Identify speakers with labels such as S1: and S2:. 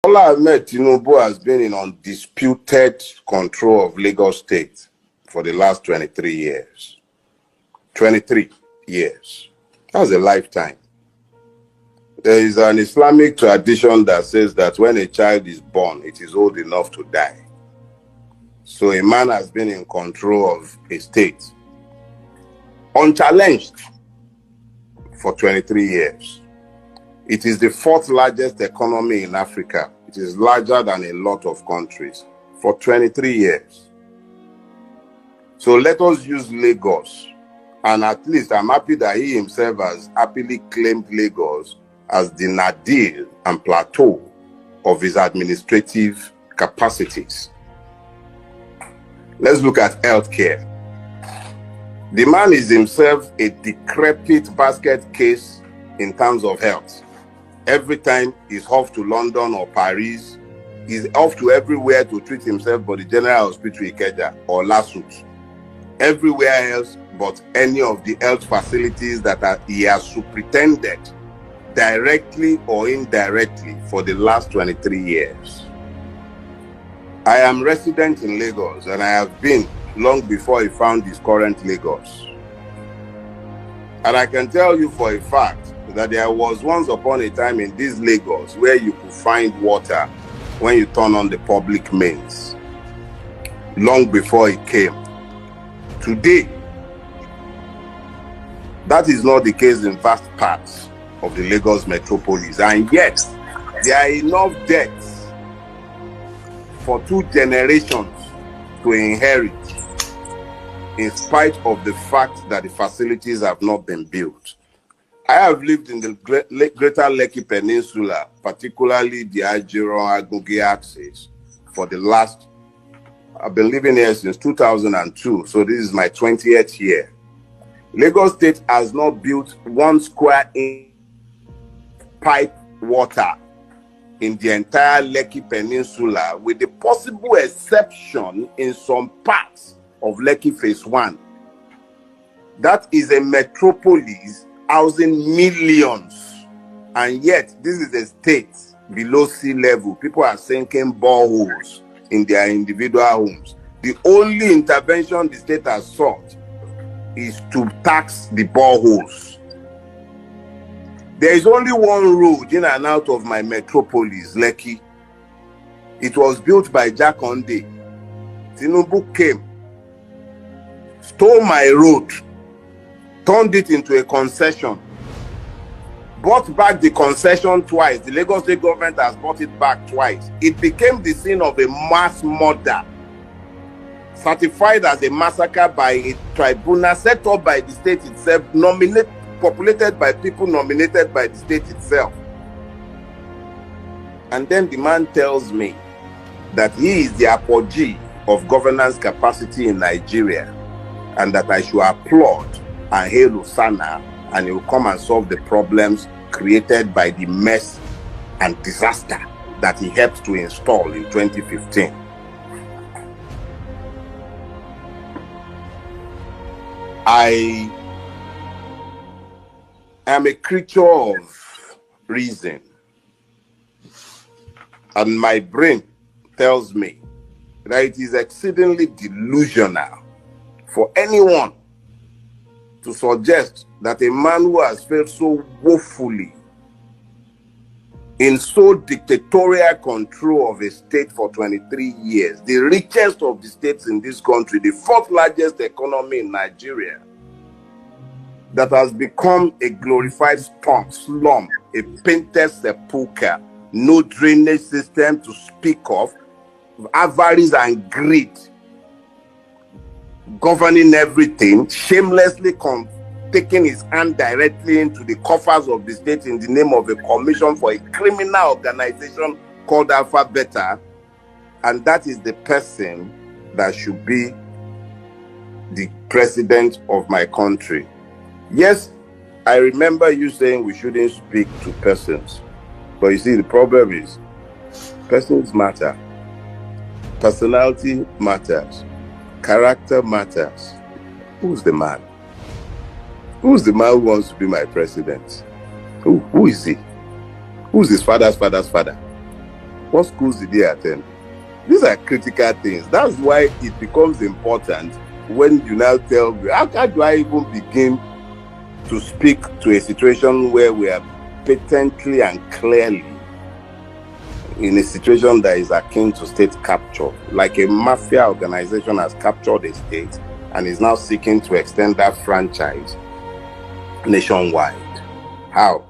S1: Bola Ahmed Tinubu has been in undisputed control of Lagos State for the last 23 years. 23 years. That's a lifetime. There is an Islamic tradition that says that when a child is born, it is old enough to die. So a man has been in control of a state, unchallenged, for 23 years. It is the fourth largest economy in Africa. It is larger than a lot of countries for 23 years. So let us use Lagos. And at least I'm happy that he himself has happily claimed Lagos as the nadir and plateau of his administrative capacities. Let's look at healthcare. The man is himself a decrepit basket case in terms of health. Every time he's off to London or Paris, he's off to everywhere to treat himself but the General Hospital Ikeja or Lasut. Everywhere else but any of the health facilities that he has superintended directly or indirectly for the last 23 years. I am resident in Lagos and I have been long before he found his current Lagos. And I can tell you for a fact that there was once upon a time in this Lagos where you could find water when you turn on the public mains, long before it came. Today, that is not the case in vast parts of the Lagos metropolis, and yet there are enough debts for 2 generations to inherit, in spite of the fact that the facilities have not been built. I have lived in the Greater Lekki Peninsula, particularly the Ajiro-Agungi axis, for the last, I've been living here since 2002, so this is my 20th year. Lagos State has not built 1 square inch pipe water in the entire Lekki Peninsula, with the possible exception in some parts of Lekki Phase 1. That is a metropolis housing millions, and yet this is a state below sea level. People are sinking boreholes in their individual homes. The only intervention the state has sought is to tax the boreholes. There is only one road in and out of my metropolis, Lekki. It was built by Jakonde. Tinubu came, stole my road, turned it into a concession, bought back the concession twice. The Lagos State government has bought it back twice. It became the scene of a mass murder, certified as a massacre by a tribunal set up by the state itself, populated by people nominated by the state itself. And then the man tells me that he is the apogee of governance capacity in Nigeria, and that I should applaud and hail Hosanna, and he will come and solve the problems created by the mess and disaster that he helped to install in 2015. I am a creature of reason, and my brain tells me that it is exceedingly delusional for anyone to suggest that a man who has failed so woefully in so dictatorial control of a state for 23 years, the richest of the states in this country, the 4th largest economy in Nigeria, that has become a glorified slum, a painted sepulchre, no drainage system to speak of, avarice and greed governing everything, shamelessly taking his hand directly into the coffers of the state in the name of a commission for a criminal organization called Alpha Beta, and that is the person that should be the president of my country. Yes, I remember you saying we shouldn't speak to persons, but you see, the problem is persons matter, personality matters, character matters. Who's the man? Who's the man who wants to be my president? Who is he? Who's his father's father's father? What schools did he attend? These are critical things. That's why it becomes important when you now tell me, how do I even begin to speak to a situation where we are patently and clearly in a situation that is akin to state capture, like a mafia organization has captured a state and is now seeking to extend that franchise nationwide? How?